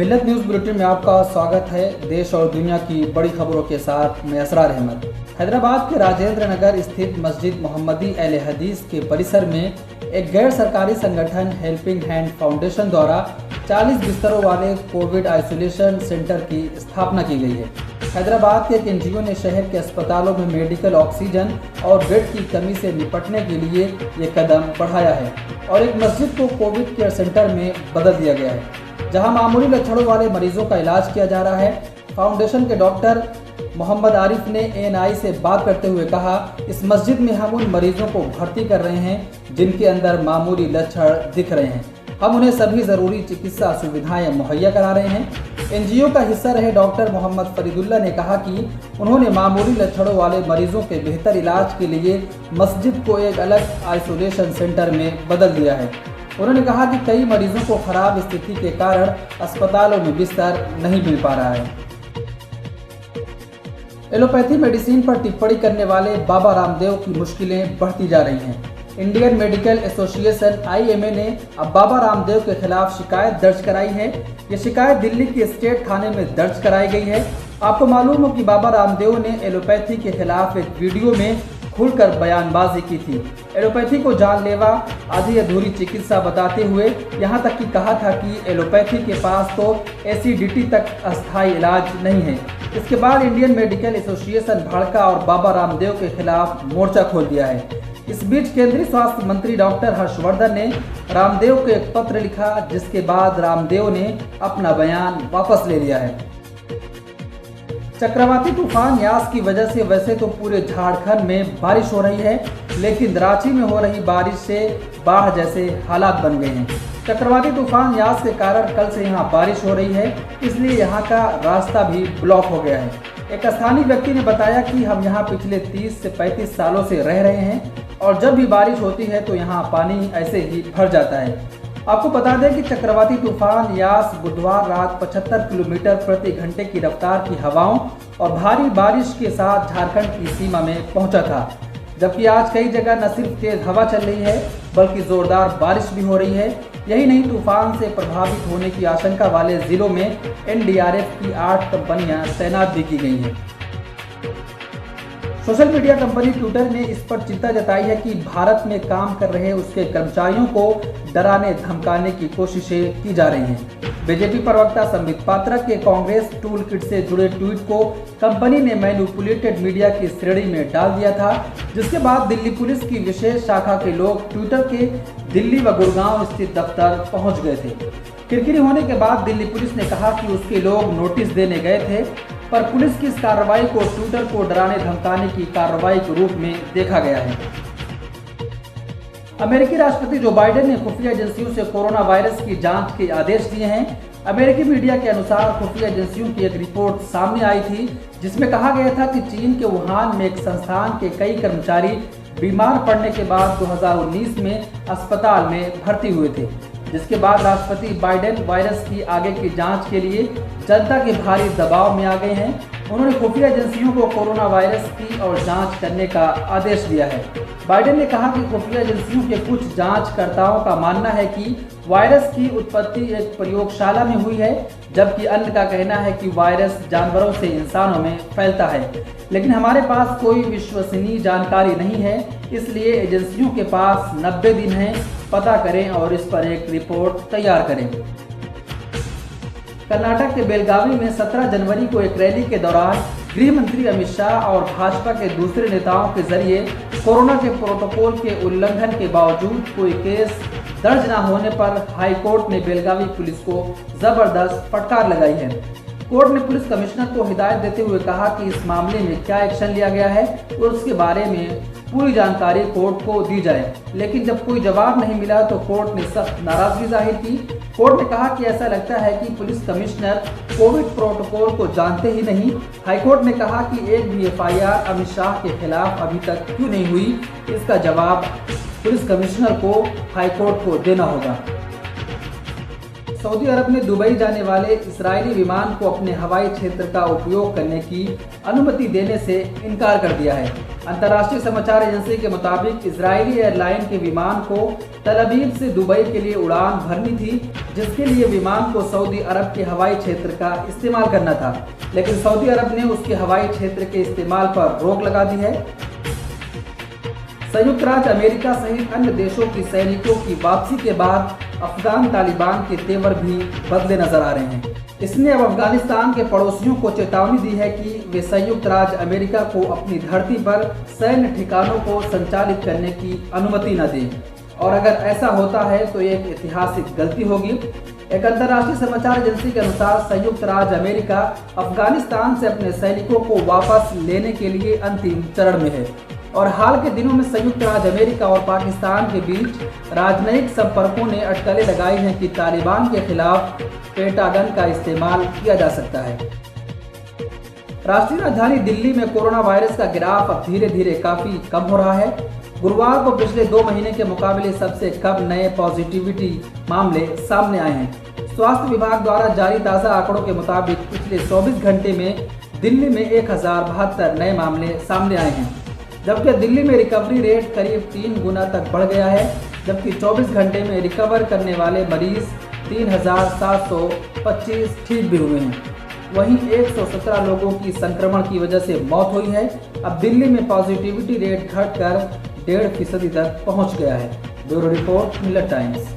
मिल्लत news bulletin में आपका स्वागत है। देश और दुनिया की बड़ी खबरों के साथ मैं असरार अहमद। हैदराबाद के राजेंद्र नगर स्थित मस्जिद मोहम्मदी अहले हदीस के परिसर में एक गैर सरकारी संगठन हेल्पिंग हैंड फाउंडेशन द्वारा 40 बिस्तरों वाले कोविड आइसोलेशन सेंटर की स्थापना की गई है। हैदराबाद के एक एनजीओ ने शहर के अस्पतालों में मेडिकल ऑक्सीजन और बेड की कमी से निपटने के लिए ये कदम बढ़ाया है और एक मस्जिद को कोविड केयर सेंटर में बदल दिया गया है, जहां मामूली लक्षणों वाले मरीजों का इलाज किया जा रहा है। फाउंडेशन के डॉक्टर मोहम्मद आरिफ ने एएनआई से बात करते हुए कहा, इस मस्जिद में हम उन मरीजों को भर्ती कर रहे हैं जिनके अंदर मामूली लक्षण दिख रहे हैं। हम उन्हें सभी ज़रूरी चिकित्सा सुविधाएं मुहैया करा रहे हैं। एनजीओ का हिस्सा रहे डॉक्टर मोहम्मद फरीदुल्ला ने कहा कि उन्होंने मामूली लक्षणों वाले मरीजों के बेहतर इलाज के लिए मस्जिद को एक अलग आइसोलेशन सेंटर में बदल दिया है। उन्होंने कहा कि कई मरीजों को खराब स्थिति के कारण अस्पतालों में बिस्तर नहीं मिल पा रहा है। एलोपैथी मेडिसिन पर टिप्पणी करने वाले बाबा रामदेव की मुश्किलें बढ़ती जा रही हैं। इंडियन मेडिकल एसोसिएशन (IMA) ने अब बाबा रामदेव के खिलाफ शिकायत दर्ज कराई है। ये शिकायत दिल्ली के स्टेट थाने में दर्ज कराई गई है। आपको मालूम हो कि बाबा रामदेव ने एलोपैथी के खिलाफ एक वीडियो में खुलकर बयानबाजी की थी। एलोपैथी को जानलेवा आधी अधूरी चिकित्सा बताते हुए यहाँ तक कि कहा था कि एलोपैथी के पास तो एसिडिटी तक अस्थायी इलाज नहीं है। इसके बाद इंडियन मेडिकल एसोसिएशन भड़का और बाबा रामदेव के खिलाफ मोर्चा खोल दिया है। इस बीच केंद्रीय स्वास्थ्य मंत्री डॉक्टर हर्षवर्धन ने रामदेव को एक पत्र लिखा, जिसके बाद रामदेव ने अपना बयान वापस ले लिया है। चक्रवाती तूफान यास की वजह से वैसे तो पूरे झारखंड में बारिश हो रही है, लेकिन रांची में हो रही बारिश से बाढ़ जैसे हालात बन गए हैं। चक्रवाती तूफान यास के कारण कल से यहाँ बारिश हो रही है, इसलिए यहाँ का रास्ता भी ब्लॉक हो गया है। एक स्थानीय व्यक्ति ने बताया कि हम यहाँ पिछले 30 से 35 सालों से रह रहे हैं और जब भी बारिश होती है तो यहाँ पानी ऐसे ही भर जाता है। आपको बता दें कि चक्रवाती तूफान यास बुधवार रात 75 किलोमीटर प्रति घंटे की रफ्तार की हवाओं और भारी बारिश के साथ झारखंड की सीमा में पहुंचा था, जबकि आज कई जगह न सिर्फ तेज हवा चल रही है बल्कि जोरदार बारिश भी हो रही है। यही नहीं, तूफान से प्रभावित होने की आशंका वाले जिलों में NDRF की 8 कंपनियां तैनात भी की गई हैं। सोशल मीडिया कंपनी ट्विटर ने इस पर चिंता जताई है कि भारत में काम कर रहे उसके कर्मचारियों को डराने धमकाने की कोशिशें की जा रही हैं। बीजेपी प्रवक्ता संबित पात्रा के कांग्रेस टूल किट से जुड़े ट्वीट को कंपनी ने मैनिपुलेटेड मीडिया की श्रेणी में डाल दिया था, जिसके बाद दिल्ली पुलिस की विशेष शाखा के लोग ट्विटर के दिल्ली व गुड़गांव स्थित दफ्तर पहुंच गए थे। किरकिरी होने के बाद दिल्ली पुलिस ने कहा कि उसके लोग नोटिस देने गए थे, पर पुलिस की इस कार्रवाई को ट्विटर को डराने धमकाने की कार्रवाई के रूप में देखा गया है। अमेरिकी राष्ट्रपति जो बाइडेन ने खुफिया एजेंसियों से कोरोना वायरस की जांच के आदेश दिए हैं। अमेरिकी मीडिया के अनुसार खुफिया एजेंसियों की एक रिपोर्ट सामने आई थी, जिसमें कहा गया था कि चीन के वुहान में एक संस्थान के कई कर्मचारी बीमार पड़ने के बाद 2019 में अस्पताल में भर्ती हुए थे, जिसके बाद राष्ट्रपति बाइडेन वायरस की आगे की जांच के लिए जनता के भारी दबाव में आ गए हैं। उन्होंने खुफिया एजेंसियों को कोरोना वायरस की और जांच करने का आदेश दिया है। बाइडेन ने कहा कि खुफिया एजेंसियों के कुछ जांचकर्ताओं का मानना है कि वायरस की उत्पत्ति एक प्रयोगशाला में हुई है, जबकि अन्य का कहना है कि वायरस जानवरों से इंसानों में फैलता है। लेकिन हमारे पास कोई विश्वसनीय जानकारी नहीं है, इसलिए एजेंसियों के पास 90 दिन है, पता करें और इस पर एक रिपोर्ट तैयार करें। कर्नाटक के बेलगावी में 17 जनवरी को एक रैली के दौरान गृह मंत्री अमित शाह और भाजपा के दूसरे नेताओं के जरिए कोरोना के प्रोटोकॉल के उल्लंघन के बावजूद कोई केस दर्ज न होने पर हाई कोर्ट ने बेलगावी पुलिस को जबरदस्त फटकार लगाई है। कोर्ट ने पुलिस कमिश्नर को हिदायत देते हुए कहा कि इस मामले में क्या एक्शन लिया गया है और उसके बारे में पूरी जानकारी कोर्ट को दी जाए, लेकिन जब कोई जवाब नहीं मिला तो कोर्ट ने सख्त नाराजगी जाहिर की। कोर्ट ने कहा कि ऐसा लगता है कि पुलिस कमिश्नर कोविड प्रोटोकॉल को जानते ही नहीं। हाईकोर्ट ने कहा कि एक भी FIR अमित शाह के खिलाफ अभी तक क्यों नहीं हुई, इसका जवाब पुलिस कमिश्नर को हाईकोर्ट को देना होगा। सऊदी अरब ने दुबई जाने वाले इजरायली विमान को अपने हवाई क्षेत्र का उपयोग करने की अनुमति देने से इनकार कर दिया है। अंतर्राष्ट्रीय समाचार एजेंसी के मुताबिक इजरायली एयरलाइन के विमान को तल अवीव से दुबई के लिए उड़ान भरनी थी, जिसके लिए विमान को सऊदी अरब के हवाई क्षेत्र का इस्तेमाल करना था, लेकिन सऊदी अरब ने उसके हवाई क्षेत्र के इस्तेमाल पर रोक लगा दी है। संयुक्त राज्य अमेरिका सहित अन्य देशों की सैनिकों की वापसी के बाद अफगान तालिबान के तेवर भी बदले नजर आ रहे हैं। इसने अब अफगानिस्तान के पड़ोसियों को चेतावनी दी है कि वे संयुक्त राज्य अमेरिका को अपनी धरती पर सैन्य ठिकानों को संचालित करने की अनुमति न दें, और अगर ऐसा होता है तो एक ऐतिहासिक गलती होगी। एक अंतर्राष्ट्रीय समाचार एजेंसी के अनुसार संयुक्त राज्य अमेरिका अफगानिस्तान से अपने सैनिकों को वापस लेने के लिए अंतिम चरण में है, और हाल के दिनों में संयुक्त राज्य अमेरिका और पाकिस्तान के बीच राजनयिक संपर्कों ने अटकलें लगाई हैं कि तालिबान के खिलाफ पेंटागन का इस्तेमाल किया जा सकता है। राष्ट्रीय राजधानी दिल्ली में कोरोना वायरस का गिराफ अब धीरे धीरे काफी कम हो रहा है। गुरुवार को पिछले 2 महीने के मुकाबले सबसे कम नए पॉजिटिविटी मामले सामने आए हैं। स्वास्थ्य विभाग द्वारा जारी ताज़ा आंकड़ों के मुताबिक पिछले 24 घंटे में दिल्ली में 1072 नए मामले सामने आए हैं, जबकि दिल्ली में रिकवरी रेट करीब 3 गुना तक बढ़ गया है, जबकि 24 घंटे में रिकवर करने वाले मरीज 3725 ठीक भी हुए हैं। वहीं 117 लोगों की संक्रमण की वजह से मौत हुई है। अब दिल्ली में पॉजिटिविटी रेट घटकर 1.5% तक पहुंच गया है। Bureau report, Miller times.